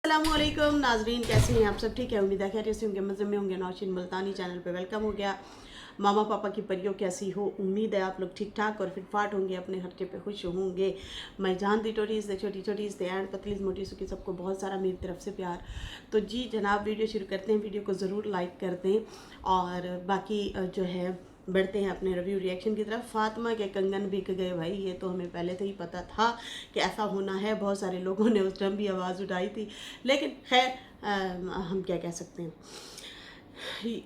अस्सलामुअलैकुम नाजरीन, कैसे हैं आप सब? ठीक है, उम्मीद है खैरियत से होंगे, मज़े में होंगे। नौशीन मुल्तानी चैनल पे वेलकम हो गया। मामा पापा की परियों कैसी हो? उम्मीद है आप लोग ठीक ठाक और फिटफाट होंगे, अपने खर्चे पे खुश होंगे। मैं जान दी टोटीज दे छोटी छोटी दे एंड पतलीज मोटी सुखी, सबको बहुत सारा मेरी तरफ से प्यार। तो जी जनाब, वीडियो शुरू करते हैं। वीडियो को ज़रूर लाइक कर दें और बाकी जो है बढ़ते हैं अपने रिव्यू रिएक्शन की तरफ। फातिमा के कंगन बिक गए भाई, ये तो हमें पहले से ही पता था कि ऐसा होना है। बहुत सारे लोगों ने उस टाइम भी आवाज़ उठाई थी, लेकिन खैर हम क्या कह सकते हैं।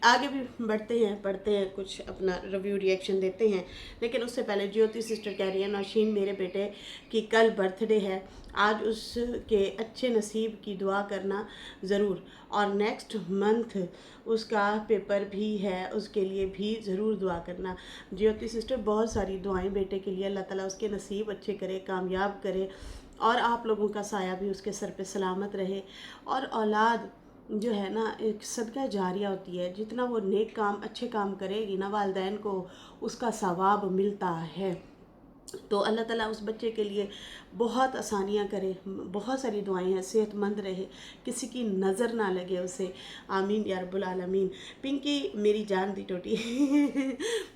आगे भी बढ़ते हैं, पढ़ते हैं, कुछ अपना रिव्यू रिएक्शन देते हैं। लेकिन उससे पहले ज्योति सिस्टर कह रही है, नौशीन मेरे बेटे की कल बर्थडे है, आज उसके अच्छे नसीब की दुआ करना ज़रूर, और नेक्स्ट मंथ उसका पेपर भी है, उसके लिए भी ज़रूर दुआ करना। ज्योति सिस्टर, बहुत सारी दुआएं बेटे के लिए, अल्लाह ताला उसके नसीब अच्छे करे, कामयाब करे, और आप लोगों का साया भी उसके सर पे सलामत रहे। और औलाद जो है ना, एक सदका जारिया होती है। जितना वो नेक काम, अच्छे काम करेगी ना, वालिदैन को उसका सवाब मिलता है। तो अल्लाह ताला उस बच्चे के लिए बहुत आसानियाँ करे। बहुत सारी दुआएं हैं, सेहतमंद रहे, किसी की नज़र ना लगे उसे। आमीन या रब्बुल आलमीन। पिंकी मेरी जान दी टोटी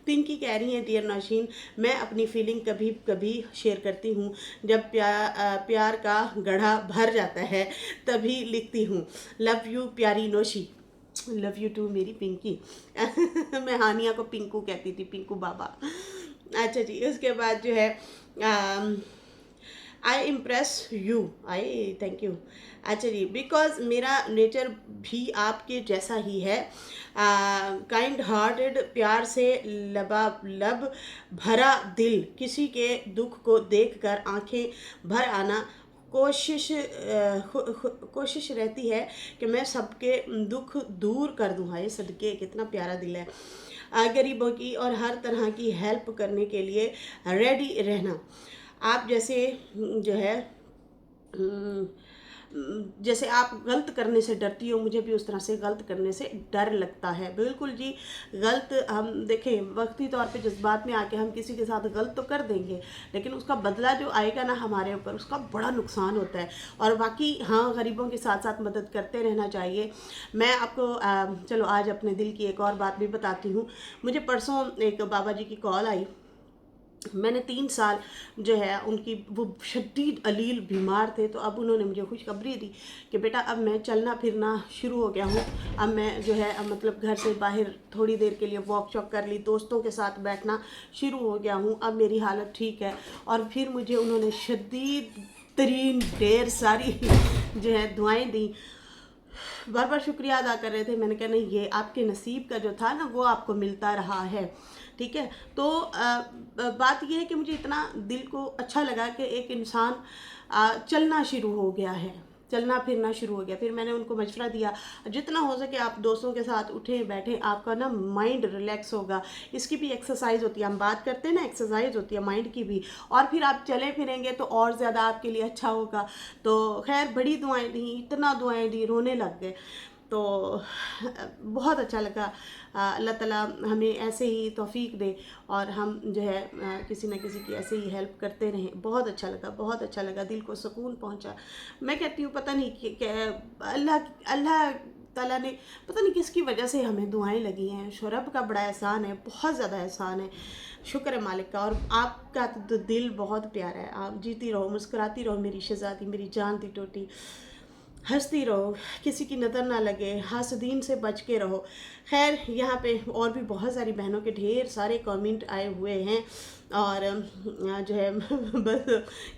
पिंकी कह रही है, डियर नौशीन, मैं अपनी फीलिंग कभी कभी शेयर करती हूँ। जब प्यार का गढ़ा भर जाता है तभी लिखती हूँ। लव यू प्यारी नौशी। लव यू टू मेरी पिंकी मैं हानिया को पिंकू कहती थी, पिंकू बाबा। अच्छा जी, उसके बाद जो है I impress you, I thank you. अच्छा जी, बिकॉज मेरा नेचर भी आपके जैसा ही है, काइंड हार्टेड, प्यार से लबालब भरा दिल, किसी के दुख को देखकर आंखें भर आना। कोशिश रहती है कि मैं सबके दुख दूर कर दूँ। हाय सदके, कितना प्यारा दिल है। गरीबों की और हर तरह की हेल्प करने के लिए रेडी रहना। आप जैसे जो है जैसे आप गलत करने से डरती हो, मुझे भी उस तरह से गलत करने से डर लगता है। बिल्कुल जी, गलत हम देखें, वक्ती तौर पे जज्बात में आके हम किसी के साथ गलत तो कर देंगे, लेकिन उसका बदला जो आएगा ना हमारे ऊपर, उसका बड़ा नुकसान होता है। और बाकी हाँ, गरीबों के साथ साथ मदद करते रहना चाहिए। मैं आपको चलो आज अपने दिल की एक और बात भी बताती हूँ। मुझे परसों एक बाबा जी की कॉल आई। मैंने 3 साल जो है उनकी, वो शदीद अलील बीमार थे, तो अब उन्होंने मुझे खुशखबरी दी कि बेटा अब मैं चलना फिरना शुरू हो गया हूँ। अब मैं जो है मतलब घर से बाहर थोड़ी देर के लिए वॉक शॉक कर ली, दोस्तों के साथ बैठना शुरू हो गया हूँ, अब मेरी हालत ठीक है। और फिर मुझे उन्होंने शदीद तरीन ढेर सारी जो है दुआएं दी। बार बार शुक्रिया अदा कर रहे थे। मैंने कहा नहीं, ये आपके नसीब का जो था ना, वो आपको मिलता रहा है। ठीक है, तो बात ये है कि मुझे इतना दिल को अच्छा लगा कि एक इंसान चलना शुरू हो गया है, चलना फिरना शुरू हो गया। फिर मैंने उनको मशवरा दिया, जितना हो सके आप दोस्तों के साथ उठें बैठें, आपका ना माइंड रिलैक्स होगा। इसकी भी एक्सरसाइज होती है, हम बात करते हैं ना, एक्सरसाइज होती है माइंड की भी। और फिर आप चले फिरेंगे तो और ज़्यादा आपके लिए अच्छा होगा। तो खैर बड़ी दुआएं दी, इतना दुआएं दी, रोने लग गए। तो बहुत अच्छा लगा। अल्लाह ताला हमें ऐसे ही तौफीक दे और हम जो है किसी न किसी की ऐसे ही हेल्प करते रहें। बहुत अच्छा लगा, बहुत अच्छा लगा, दिल को सुकून पहुंचा। मैं कहती हूँ पता नहीं कि अल्लाह ताला ने पता नहीं किसकी वजह से हमें दुआएं लगी हैं। शरब का बड़ा एहसान है, बहुत ज़्यादा एहसान है, शुक्र है मालिक का। और आपका तो दिल बहुत प्यारा है। आप जीती रहो, मुस्कुराती रहो मेरी शहज़ादी, मेरी जान दी टोटी। हंसती रहो, किसी की नज़र ना लगे, हासदीन से बच के रहो। खैर यहाँ पे और भी बहुत सारी बहनों के ढेर सारे कमेंट आए हुए हैं और जो है बस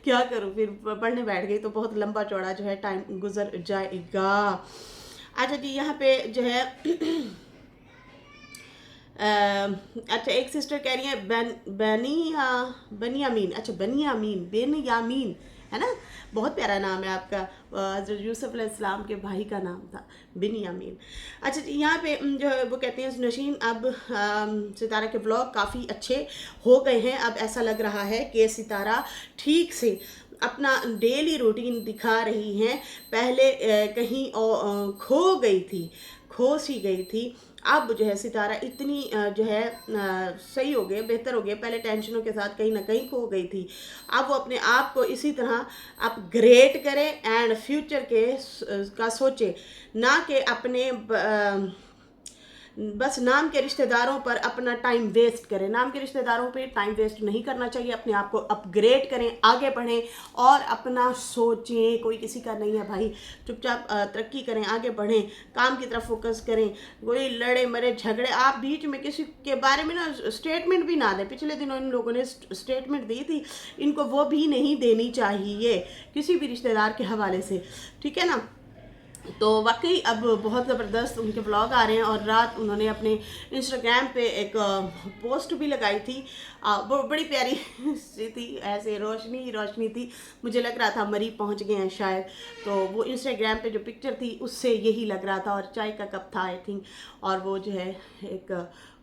क्या करूँ, फिर पढ़ने बैठ गई तो बहुत लंबा चौड़ा जो है टाइम गुजर जाएगा। अच्छा जी, यहाँ पे जो है अच्छा, एक सिस्टर कह रही है बनियामीन, अच्छा बेनियामीन है ना, बहुत प्यारा नाम है आपका। हज़रत यूसुफ अलैहिस्सलाम के भाई का नाम था बिनियामीन। अच्छा जी, यहाँ पे जो है वो कहते हैं, नौशीन अब सितारा के ब्लॉग काफ़ी अच्छे हो गए हैं। अब ऐसा लग रहा है कि सितारा ठीक से अपना डेली रूटीन दिखा रही हैं। पहले कहीं खो सी गई थी, अब जो है सितारा इतनी जो है सही हो गए, बेहतर हो गए। पहले टेंशनों के साथ कहीं ना कहीं खो गई थी। अब वो अपने आप को इसी तरह अपग्रेड करे एंड फ्यूचर के का सोचे, ना कि अपने बस नाम के रिश्तेदारों पर अपना टाइम वेस्ट करें। नाम के रिश्तेदारों पे टाइम वेस्ट नहीं करना चाहिए। अपने आप को अपग्रेड करें, आगे बढ़ें और अपना सोचें। कोई किसी का नहीं है भाई, चुपचाप तरक्की करें, आगे बढ़ें, काम की तरफ फोकस करें। कोई लड़े मरे झगड़े, आप बीच में किसी के बारे में ना स्टेटमेंट भी ना दें। पिछले दिनों इन लोगों ने स्टेटमेंट दी थी, इनको वो भी नहीं देनी चाहिए किसी भी रिश्तेदार के हवाले से, ठीक है ना। तो वाकई अब बहुत ज़बरदस्त उनके ब्लॉग आ रहे हैं। और रात उन्होंने अपने इंस्टाग्राम पे एक पोस्ट भी लगाई थी, वो बड़ी प्यारी सी थी, ऐसे रोशनी ही रोशनी थी। मुझे लग रहा था मरी पहुंच गए हैं शायद। तो वो इंस्टाग्राम पे जो पिक्चर थी उससे यही लग रहा था, और चाय का कप था आई थिंक, और वो जो है एक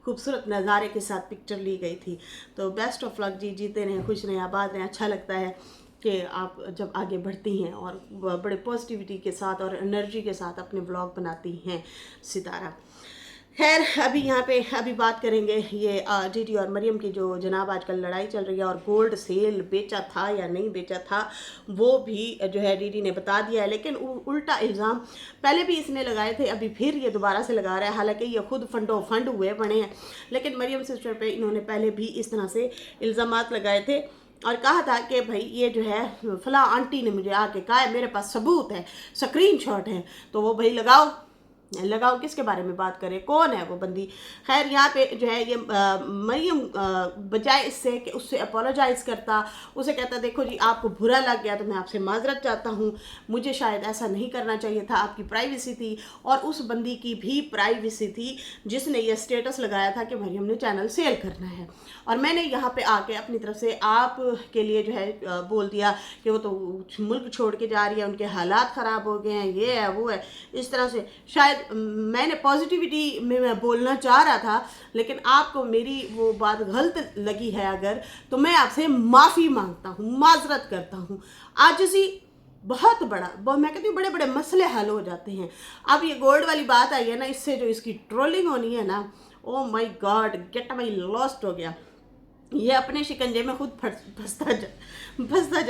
खूबसूरत नज़ारे के साथ पिक्चर ली गई थी। तो बेस्ट ऑफ लक जी, जीते रहें, खुश रहें, आबाद रहें। अच्छा लगता है कि आप जब आगे बढ़ती हैं और बड़े पॉजिटिविटी के साथ और एनर्जी के साथ अपने ब्लॉग बनाती हैं सितारा। खैर अभी यहाँ पे अभी बात करेंगे ये डीडी और मरियम की जो जनाब आजकल लड़ाई चल रही है, और गोल्ड सेल बेचा था या नहीं बेचा था वो भी जो है डीडी ने बता दिया है। लेकिन उल्टा इल्ज़ाम पहले भी इसने लगाए थे, अभी फिर ये दोबारा से लगा रहा है। हालांकि ये खुद फंडो फंड हुए बने हैं, लेकिन मरियम सिस्टर पे इन्होंने पहले भी इस तरह से इल्ज़ामात लगाए थे और कहा था कि भाई ये जो है फला आंटी ने मुझे आके कहा है, मेरे पास सबूत है, स्क्रीनशॉट है, तो वो भाई लगाओ लगाओ। किसके बारे में बात करें, कौन है वो बंदी। खैर यहाँ पे जो है ये मरियम बजाय इससे कि उससे अपोलोजाइज करता, उसे कहता देखो जी आपको बुरा लग गया तो मैं आपसे माजरत चाहता हूँ, मुझे शायद ऐसा नहीं करना चाहिए था, आपकी प्राइवेसी थी। और उस बंदी की भी प्राइवेसी थी जिसने ये स्टेटस लगाया था कि मरियम ने चैनल सेल करना है। और मैंने यहाँ पे आके अपनी तरफ से आप के लिए जो है बोल दिया कि वो तो मुल्क छोड़ के जा रही है, उनके हालात ख़राब हो गए हैं, ये है वो है, इस तरह से। शायद मैंने पॉजिटिविटी में मैं बोलना चाह रहा था, लेकिन आपको मेरी वो बात गलत लगी है अगर, तो मैं आपसे माफ़ी मांगता हूँ, माजरत करता हूँ। आजिज़ी बहुत बड़ा, मैं कहती हूँ बड़े बड़े मसले हल हो जाते हैं। अब ये गोल्ड वाली बात आई है ना, इससे जो इसकी ट्रोलिंग होनी है ना, oh my God, get my lost हो गया। ये अपने शिकंजे में खुद फंसता जा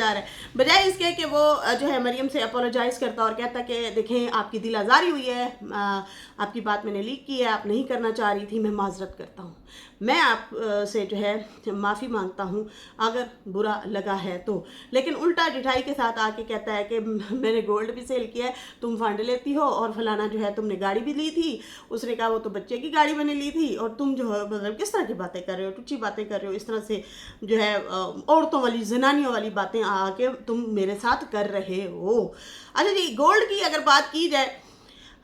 रहा है, बजाय इसके कि वो जो है मरियम से अपोलोजाइज़ करता और कहता कि देखें आपकी दिल आज़ारी हुई है, आपकी बात मैंने लीक की है, आप नहीं करना चाह रही थी, मैं माजरत करता हूँ, मैं आप से जो है माफ़ी मांगता हूँ अगर बुरा लगा है तो। लेकिन उल्टा जिठाई के साथ आके कहता है कि मैंने गोल्ड भी सेल किया है, तुम फंड लेती हो, और फलाना जो है तुमने गाड़ी भी ली थी। उसने कहा वो तो बच्चे की गाड़ी मैंने ली थी, और तुम जो है मतलब किस तरह की बातें कर रहे हो, टुच्ची बातें कर रहे हो, इस तरह से जो है औरतों वाली जनानियों वाली बातें आके तुम मेरे साथ कर रहे हो। अच्छा जी, गोल्ड की अगर बात की जाए,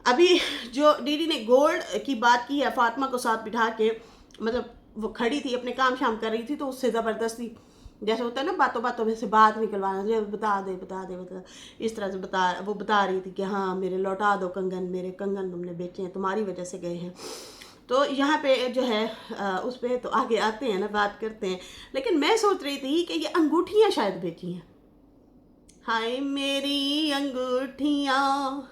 अभी जो डीडी ने गोल्ड की बात की है, फातिमा को साथ बिठा के, मतलब वो खड़ी थी अपने काम शाम कर रही थी, तो उससे ज़बरदस्ती जैसे होता है ना बातों बातों में से बात निकलवाना, जो बता दे इस तरह से बता रही थी कि हाँ मेरे लौटा दो कंगन, मेरे कंगन तुमने बेचे हैं, तुम्हारी वजह से गए हैं। तो यहाँ पे जो है उस पर तो आगे आते हैं ना, बात करते हैं। लेकिन मैं सोच रही थी कि ये अंगूठियाँ शायद बेची हैं। हाय मेरी अंगूठियाँ,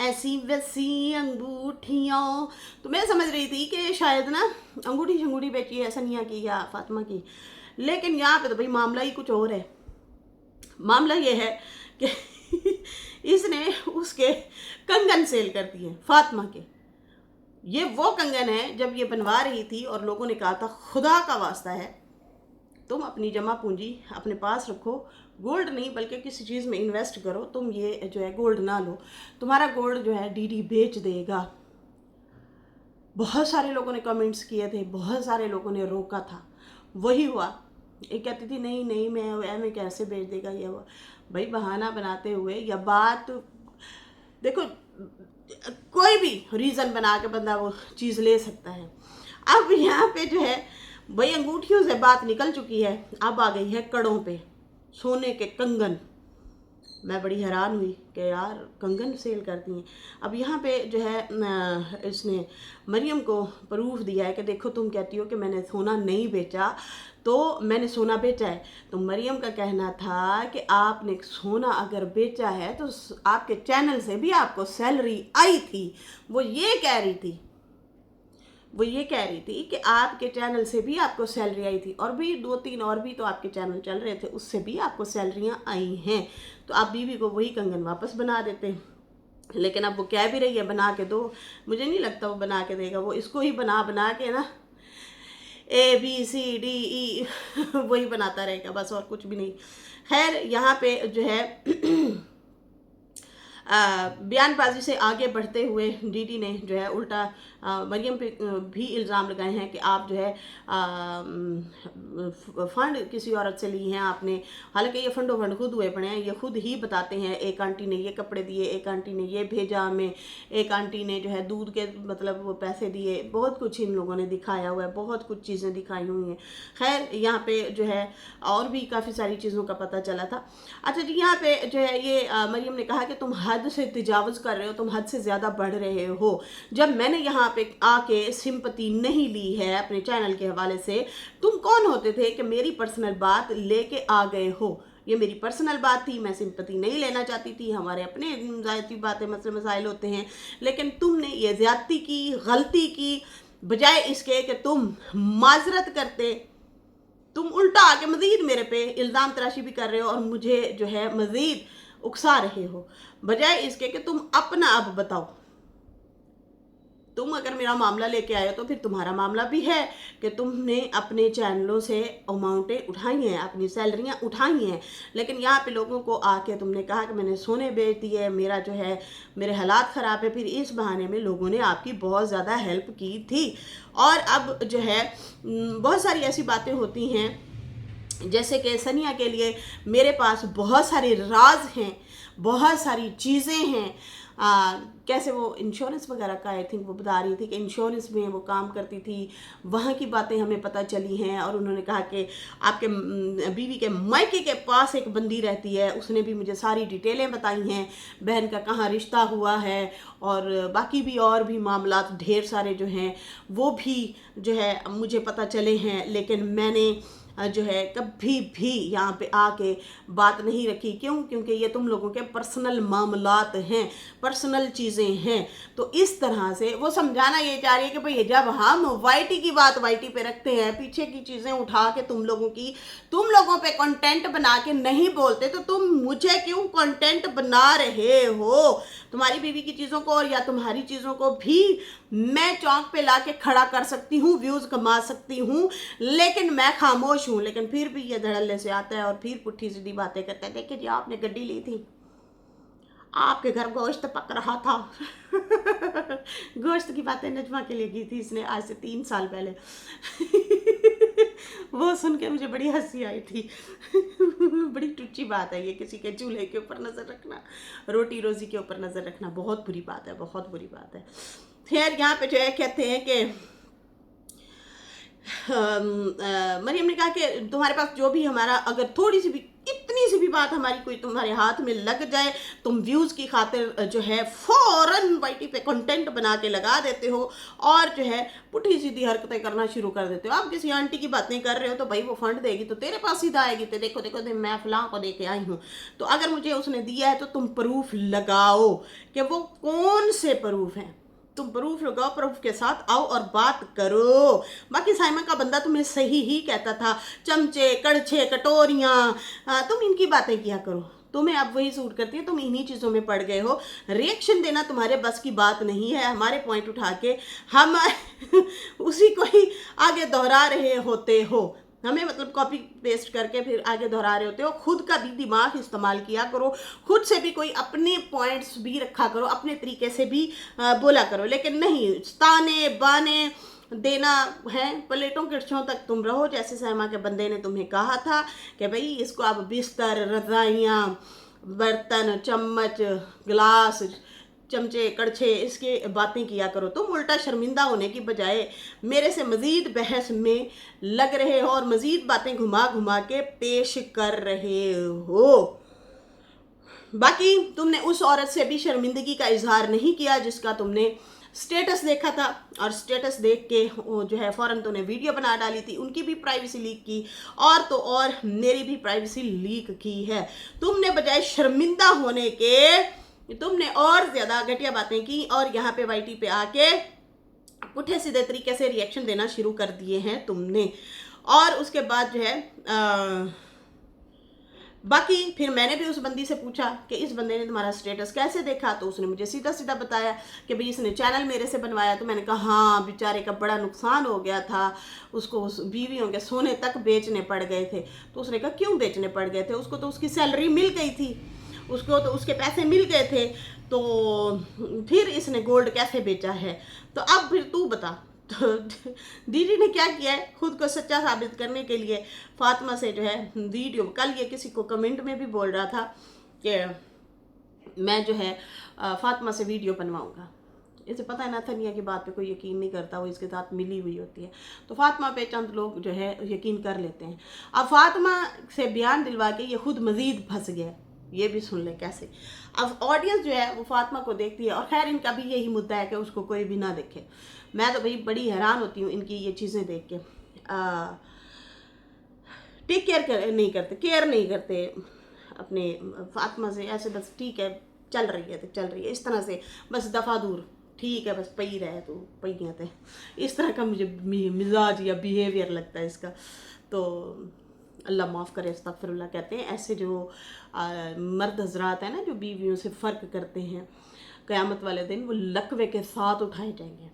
ऐसी वैसी अंगूठियाँ। तो मैं समझ रही थी कि शायद ना अंगूठी शंगूठी बेची है सनिया की या फातिमा की। लेकिन यहाँ पे तो भाई मामला ही कुछ और है। मामला ये है कि इसने उसके कंगन सेल कर दिए फातिमा के। ये वो कंगन है जब ये बनवा रही थी और लोगों ने कहा था खुदा का वास्ता है तुम अपनी जमा पूंजी अपने पास रखो, गोल्ड नहीं बल्कि किसी चीज़ में इन्वेस्ट करो, तुम ये जो है गोल्ड ना लो, तुम्हारा गोल्ड जो है डीडी बेच देगा। बहुत सारे लोगों ने कमेंट्स किए थे, बहुत सारे लोगों ने रोका था, वही हुआ। एक कहती थी नहीं नहीं मैं कैसे बेच देगा ये हुआ। भाई बहाना बनाते हुए या बात देखो, कोई भी रीज़न बना के बंदा वो चीज़ ले सकता है। अब यहाँ पे जो है भाई अंगूठियों से बात निकल चुकी है, अब आ गई है कड़ों पे, सोने के कंगन। मैं बड़ी हैरान हुई कि यार कंगन सेल करती हैं। अब यहाँ पे जो है इसने मरियम को प्रूफ दिया है कि देखो तुम कहती हो कि मैंने सोना नहीं बेचा, तो मैंने सोना बेचा है। तो मरियम का कहना था कि आपने सोना अगर बेचा है तो आपके चैनल से भी आपको सैलरी आई थी, वो ये कह रही थी। वो ये कह रही थी कि आपके चैनल से भी आपको सैलरी आई थी, और भी 2-3 और भी तो आपके चैनल चल रहे थे, उससे भी आपको सैलरियाँ आई हैं। तो आप बीवी को वही कंगन वापस बना देते। लेकिन अब वो कह भी रही है बना के दो, मुझे नहीं लगता वो बना के देगा। वो इसको ही बना बना के ना ABCDE वही बनाता रहेगा बस, और कुछ भी नहीं। खैर यहाँ पे जो है बयानबाजी से आगे बढ़ते हुए डीडी ने जो है उल्टा मरियम पे भी इल्ज़ाम लगाए हैं कि आप जो है फ़ंड किसी औरत से ली हैं आपने। हालांकि ये फंडो फंड खुद हुए पड़े हैं, ये खुद ही बताते हैं। एक आंटी ने ये कपड़े दिए, एक आंटी ने ये भेजा हमें, एक आंटी ने जो है दूध के मतलब वो पैसे दिए, बहुत कुछ इन लोगों ने दिखाया हुआ है, बहुत कुछ चीज़ें दिखाई हुई हैं। खैर यहाँ पे जो है और भी काफ़ी सारी चीज़ों का पता चला था। अच्छा जी, यहाँ पे जो है ये मरियम ने कहा कि तुम हद से तजावुज़ कर रहे हो, तुम हद से ज़्यादा बढ़ रहे हो। जब मैंने यहाँ पे आके सिंपैथी नहीं ली है अपने चैनल के हवाले से, तुम कौन होते थे कि मेरी पर्सनल बात लेके आ गए हो? ये मेरी पर्सनल बात थी, मैं सिंपैथी नहीं लेना चाहती थी, हमारे अपने ज़ाती बातें मसले मसाइल होते हैं। लेकिन तुमने ये ज़्यादती की, गलती की, बजाय इसके कि तुम माजरत करते, तुम उल्टा आके मजीद मेरे पे इल्ज़ाम तराशी भी कर रहे हो और मुझे जो है मजीद उकसा रहे हो, बजाय इसके कि तुम अपना अब बताओ। तुम अगर मेरा मामला लेके आए हो तो फिर तुम्हारा मामला भी है कि तुमने अपने चैनलों से अमाउंटें उठाई हैं, अपनी सैलरियां उठाई हैं। लेकिन यहाँ पे लोगों को आके तुमने कहा कि मैंने सोने बेच दिए, मेरा जो है मेरे हालात ख़राब है। फिर इस बहाने में लोगों ने आपकी बहुत ज़्यादा हेल्प की थी। और अब जो है बहुत सारी ऐसी बातें होती हैं, जैसे कि सनिया के लिए मेरे पास बहुत सारे राज हैं, बहुत सारी चीज़ें हैं। कैसे वो इंश्योरेंस वगैरह का आई थिंक वो बता रही थी कि इंश्योरेंस में वो काम करती थी, वहाँ की बातें हमें पता चली हैं। और उन्होंने कहा कि आपके बीवी के मायके के पास एक बंदी रहती है, उसने भी मुझे सारी डिटेलें बताई हैं, बहन का कहाँ रिश्ता हुआ है, और बाकी भी और भी मामला ढेर सारे जो हैं वो भी जो है मुझे पता चले हैं। लेकिन मैंने जो है कभी भी यहाँ पे आके बात नहीं रखी। क्यों? क्योंकि ये तुम लोगों के पर्सनल मामलात हैं, पर्सनल चीज़ें हैं। तो इस तरह से वो समझाना ये चाह रही है कि भाई जब हम वाईटी की बात वाईटी पे रखते हैं, पीछे की चीज़ें उठा के तुम लोगों पे कंटेंट बना के नहीं बोलते, तो तुम मुझे क्यों कंटेंट बना रहे हो? तुम्हारी बीवी की चीज़ों को और या तुम्हारी चीज़ों को भी मैं चौक पे ला के खड़ा कर सकती हूँ, व्यूज़ कमा सकती हूँ, लेकिन मैं खामोश हूँ। लेकिन फिर भी ये धड़ल्ले से आता है और फिर पुट्ठी सीधी बातें करता है। देखिए जी, आपने गड्डी ली थी, आपके घर गोश्त पक रहा था गोश्त की बातें नजमा के लिए की थी इसने आज से 3 साल पहले वो सुन के मुझे बड़ी हंसी आई थी बड़ी टुच्ची बात है ये, किसी के चूल्हे के ऊपर नज़र रखना, रोटी रोज़ी के ऊपर नज़र रखना बहुत बुरी बात है, बहुत बुरी बात है। खैर यहाँ पे जो है कहते हैं कि मरियम ने कहा कि तुम्हारे पास जो भी हमारा अगर थोड़ी सी भी इतनी सी भी बात हमारी कोई तुम्हारे हाथ में लग जाए, तुम व्यूज़ की खातिर जो है फ़ौरन वाईटी पे कंटेंट बना के लगा देते हो और जो है पुठी सीधी हरकतें करना शुरू कर देते हो। आप किसी आंटी की बातें कर रहे हो तो भाई वो फंड देगी तो तेरे पास सीधा आएगी, तो देखो देखो दे, मैं फलां को दे के आई हूँ। तो अगर मुझे उसने दिया है तो तुम प्रूफ लगाओ कि वो कौन से प्रूफ हैं, तुम प्रूफ लगाओ, प्रूफ के साथ आओ और बात करो। बाकी साइमन का बंदा तुम्हें सही ही कहता था, चमचे कड़छे कटोरियाँ, तुम इनकी बातें किया करो, तुम्हें अब वही सूट करती है, तुम इन्हीं चीज़ों में पड़ गए हो। रिएक्शन देना तुम्हारे बस की बात नहीं है, हमारे पॉइंट उठा के हम उसी को ही आगे दोहरा रहे होते हो, हमें मतलब कॉपी पेस्ट करके फिर आगे दोहरा रहे होते हो। खुद का भी दिमाग इस्तेमाल किया करो, खुद से भी कोई अपने पॉइंट्स भी रखा करो, अपने तरीके से भी बोला करो। लेकिन नहीं, ताने बाने देना है, प्लेटों किरछों तक तुम रहो। जैसे सहमा के बंदे ने तुम्हें कहा था कि भाई इसको अब बिस्तर, रज़ाइयाँ, बर्तन, चम्मच, गिलास, चमचे कड़छे इसके बातें किया करो। तुम उल्टा शर्मिंदा होने की बजाय मेरे से मज़ीद बहस में लग रहे हो और मज़ीद बातें घुमा घुमा के पेश कर रहे हो। बाकी तुमने उस औरत से भी शर्मिंदगी का इजहार नहीं किया जिसका तुमने स्टेटस देखा था, और स्टेटस देख के वो जो है फ़ौरन तुमने वीडियो बना डाली थी, उनकी भी प्राइवेसी लीक की और तो और मेरी भी प्राइवेसी लीक की है। तुमने बजाय शर्मिंदा होने के तुमने और ज़्यादा घटिया बातें की और यहाँ पे वाईटी पे आके पुठे सीधे तरीके से रिएक्शन देना शुरू कर दिए हैं तुमने। और उसके बाद जो है बाकी फिर मैंने भी उस बंदी से पूछा कि इस बंदे ने तुम्हारा स्टेटस कैसे देखा, तो उसने मुझे सीधा सीधा बताया कि भाई इसने चैनल मेरे से बनवाया। तो मैंने कहा हाँ, बेचारे का बड़ा नुकसान हो गया था, उसको उस बीवियों के सोने तक बेचने पड़ गए थे। तो उसने कहा क्यों बेचने पड़ गए थे? उसको तो उसकी सैलरी मिल गई थी, उसको तो उसके पैसे मिल गए थे, तो फिर इसने गोल्ड कैसे बेचा है? तो अब फिर तू बता। तो दीदी ने क्या किया है, खुद को सच्चा साबित करने के लिए फातिमा से जो है वीडियो, कल ये किसी को कमेंट में भी बोल रहा था कि मैं जो है फातिमा से वीडियो बनवाऊंगा। इसे पता है नथनिया की बात पे कोई यकीन नहीं करता, वो इसके साथ मिली हुई होती है, तो फातिमा पे चंद लोग जो है यकीन कर लेते हैं। अब फातिमा से बयान दिलवा के ये खुद मजीद फंस गया। ये भी सुन ले कैसे। अब ऑडियंस जो है वो फातिमा को देखती है, और खैर इनका भी यही मुद्दा है कि उसको कोई भी ना देखे। मैं तो भाई बड़ी हैरान होती हूँ इनकी ये चीज़ें देख के। टेक केयर नहीं करते, केयर नहीं करते अपने फातिमा से। ऐसे बस ठीक है, चल रही है तो चल रही है, इस तरह से बस दफ़ा दूर, ठीक है बस पई रहे तो पई थे, इस तरह का मुझे मिजाज या बिहेवियर लगता है इसका। तो अल्लाह माफ़ करे, अस्तगफिरुल्लाह कहते हैं। ऐसे जो मर्द हजरात हैं ना जो बीवियों से फ़र्क करते हैं, क़यामत वाले दिन वो लकवे के साथ उठाए जाएंगे,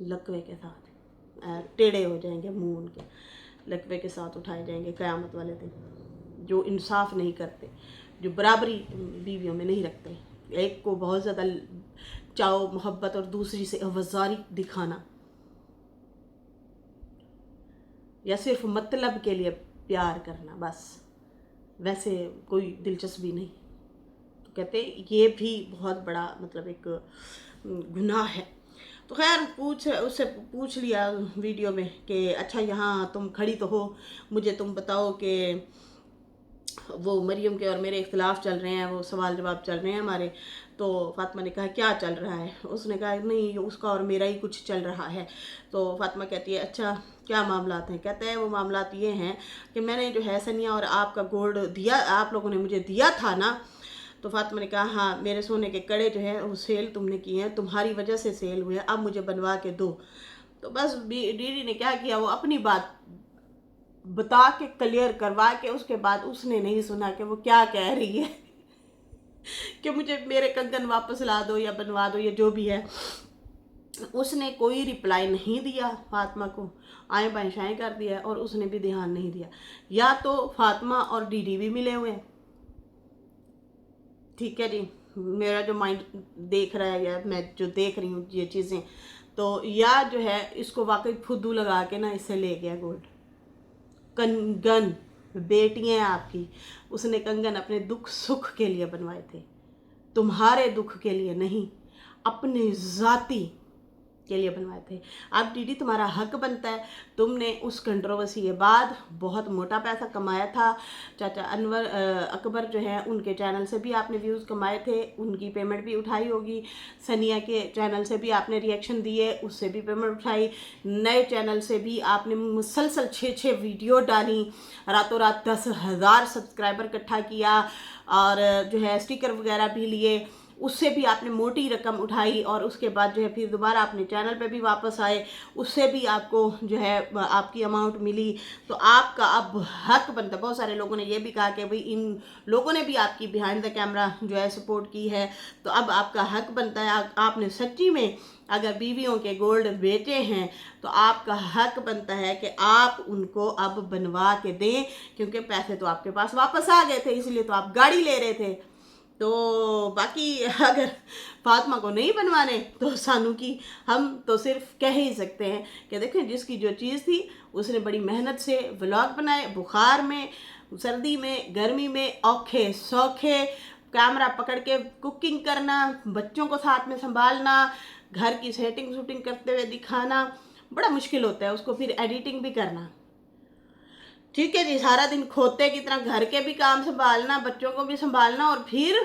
लकवे के साथ टेढ़े हो जाएंगे मुंह उनके, लकवे के साथ उठाए जाएंगे क़यामत वाले दिन। जो इंसाफ नहीं करते, जो बराबरी बीवियों में नहीं रखते, एक को बहुत ज़्यादा चाव मोहब्बत और दूसरी से अवजारी दिखाना, या सिर्फ मतलब के लिए प्यार करना, बस वैसे कोई दिलचस्पी नहीं। तो कहते ये भी बहुत बड़ा मतलब एक गुनाह है। तो खैर उससे पूछ लिया वीडियो में कि अच्छा यहाँ तुम खड़ी तो हो, मुझे तुम बताओ कि वो मरियम के और मेरे इख्तिलाफ़ चल रहे हैं, वो सवाल जवाब चल रहे हैं हमारे। तो फातिमा ने कहा क्या चल रहा है? उसने कहा नहीं, उसका और मेरा ही कुछ चल रहा है। तो फातिमा कहती है अच्छा क्या मामलात हैं? कहते हैं वो मामलात ये हैं कि मैंने जो है सनिया और आपका गोल्ड दिया, आप लोगों ने मुझे दिया था ना। तो फातिमा ने कहा हाँ, मेरे सोने के कड़े जो है वो सेल तुमने किए हैं, तुम्हारी वजह से सेल हुए, अब मुझे बनवा के दो। तो बस दीदी ने क्या किया, वो अपनी बात बता के क्लियर करवा के उसके बाद उसने नहीं सुना कि वो क्या कह रही है कि मुझे मेरे कंगन वापस ला दो या बनवा दो या जो भी है। उसने कोई रिप्लाई नहीं दिया फातिमा को, आए बाएं शाएं कर दिया, और उसने भी ध्यान नहीं दिया। या तो फातिमा और डीडी भी मिले हुए हैं, ठीक है जी, मेरा जो माइंड देख रहा है या मैं जो देख रही हूँ ये चीज़ें, तो या जो है इसको वाकई फुद्दू लगा के ना इससे ले गया गोल्ड। कंगन बेटियां आपकी, उसने कंगन अपने दुख सुख के लिए बनवाए थे, तुम्हारे दुख के लिए नहीं, अपने ज़ाती के लिए बनवाए थे। अब दीदी तुम्हारा हक बनता है, तुमने उस कंट्रोवर्सी के बाद बहुत मोटा पैसा कमाया था। चाचा अकबर जो है उनके चैनल से भी आपने व्यूज़ कमाए थे, उनकी पेमेंट भी उठाई होगी। सनिया के चैनल से भी आपने रिएक्शन दिए, उससे भी पेमेंट उठाई। नए चैनल से भी आपने मुसलसल 6 वीडियो डाली, रातों रात 10,000 सब्सक्राइबर इकट्ठा किया, और जो है स्टिकर वगैरह भी लिए, उससे भी आपने मोटी रकम उठाई। और उसके बाद जो है फिर दोबारा अपने चैनल पे भी वापस आए, उससे भी आपको जो है आपकी अमाउंट मिली। तो आपका अब हक बनता। बहुत सारे लोगों ने ये भी कहा कि भाई इन लोगों ने भी आपकी बिहाइंड द कैमरा जो है सपोर्ट की है, तो अब आपका हक बनता है। आपने सच्ची में अगर बीवियों के गोल्ड बेचे हैं तो आपका हक बनता है कि आप उनको अब बनवा के दें, क्योंकि पैसे तो आपके पास वापस आ गए थे, इसलिए तो आप गाड़ी ले रहे थे। तो बाकी अगर फातिमा को नहीं बनवाने तो सानू की, हम तो सिर्फ कह ही सकते हैं कि देखें जिसकी जो चीज़ थी उसने बड़ी मेहनत से व्लॉग बनाए, बुखार में, सर्दी में, गर्मी में, औखे सौखे कैमरा पकड़ के कुकिंग करना, बच्चों को साथ में संभालना, घर की सेटिंग शूटिंग करते हुए दिखाना बड़ा मुश्किल होता है, उसको फिर एडिटिंग भी करना। ठीक है जी, सारा दिन खोते की तरह घर के भी काम संभालना, बच्चों को भी संभालना, और फिर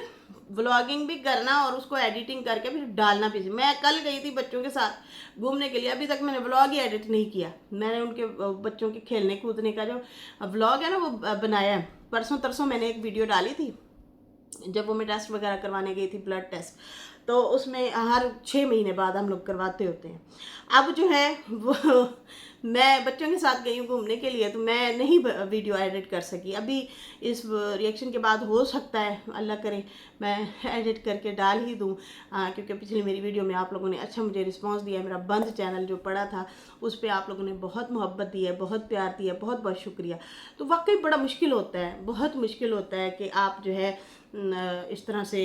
व्लॉगिंग भी करना, और उसको एडिटिंग करके फिर डालना भी। मैं कल गई थी बच्चों के साथ घूमने के लिए, अभी तक मैंने व्लॉग ही एडिट नहीं किया। मैंने उनके बच्चों के खेलने कूदने का जो व्लॉग है ना वो बनाया है। परसों तरसों मैंने एक वीडियो डाली थी, जब वो मैं टेस्ट वगैरह करवाने गई थी, ब्लड टेस्ट, तो उसमें हर 6 महीने बाद हम लोग करवाते होते हैं। अब जो है वो मैं बच्चों के साथ गई हूँ घूमने के लिए, तो मैं नहीं वीडियो एडिट कर सकी। अभी इस रिएक्शन के बाद हो सकता है, अल्लाह करे, मैं एडिट करके डाल ही दूँ, क्योंकि पिछली मेरी वीडियो में आप लोगों ने अच्छा मुझे रिस्पांस दिया। मेरा बंद चैनल जो पड़ा था उस पर आप लोगों ने बहुत मोहब्बत दी है, बहुत प्यार दिया, बहुत बहुत शुक्रिया। तो वाकई बड़ा मुश्किल होता है, बहुत मुश्किल होता है कि आप जो है इस तरह से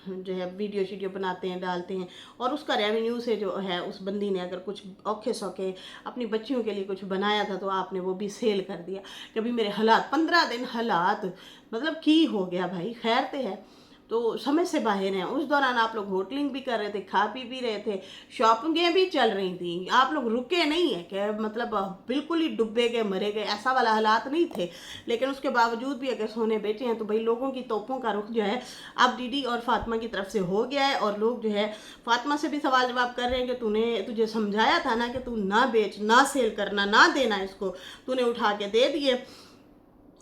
जो है वीडियो शीडियो बनाते हैं, डालते हैं, और उसका रेवेन्यू से जो है उस बंदी ने अगर कुछ औखे सौखे अपनी बच्चियों के लिए कुछ बनाया था तो आपने वो भी सेल कर दिया। कभी मेरे हालात 15 दिन हालात मतलब की हो गया भाई, खैर ते है, तो समझ से बाहर हैं। उस दौरान आप लोग होटलिंग भी कर रहे थे, खा पी रहे थे, शॉपिंगें भी चल रही थी, आप लोग रुके नहीं है कि मतलब बिल्कुल ही डूबे गए मरे गए, ऐसा वाला हालात नहीं थे। लेकिन उसके बावजूद भी अगर सोने बेचे हैं तो भाई लोगों की तोपों का रुख जो है अब डीडी और फातिमा की तरफ से हो गया है, और लोग जो है फातिमा से भी सवाल जवाब कर रहे हैं कि तुझे समझाया था ना कि तू ना बेच, ना सेल करना, ना देना इसको, तूने उठा के दे दिए,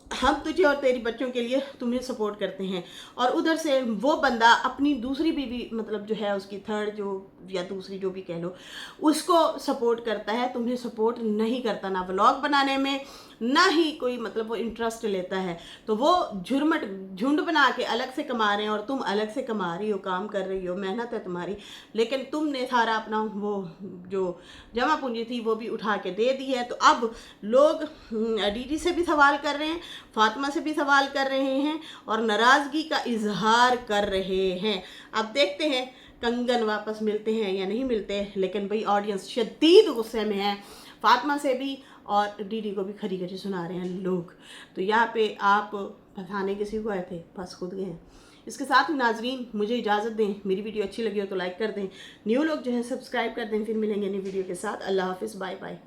हम तुझे और तेरी बच्चों के लिए तुम्हें सपोर्ट करते हैं। और उधर से वो बंदा अपनी दूसरी बीवी, मतलब जो है उसकी थर्ड जो या दूसरी जो भी कह लो, उसको सपोर्ट करता है, तुम्हें सपोर्ट नहीं करता, ना व्लॉग बनाने में, ना ही कोई मतलब वो इंटरेस्ट लेता है। तो वो झुंड बना के अलग से कमा रहे हैं और तुम अलग से कमा रही हो, काम कर रही हो, मेहनत है तुम्हारी, लेकिन तुमने सारा अपना वो जो जमा पूंजी थी वो भी उठा के दे दी है। तो अब लोग डीडी से भी सवाल कर रहे हैं, फातिमा से भी सवाल कर रहे हैं, और नाराज़गी का इजहार कर रहे हैं। अब देखते हैं कंगन वापस मिलते हैं या नहीं मिलते, लेकिन भाई ऑडियंस शदीद गुस्से में है, फातिमा से भी और डीडी को भी खरी खरी सुना रहे हैं लोग। तो यहाँ पे आप फंसाने किसी को आए थे, फंस खुद गए हैं। इसके साथ ही नाजरीन मुझे इजाज़त दें, मेरी वीडियो अच्छी लगी हो तो लाइक कर दें, न्यू लोग जो है सब्सक्राइब कर दें। फिर मिलेंगे नई वीडियो के साथ। अल्लाह हाफिज़, बाय बाय।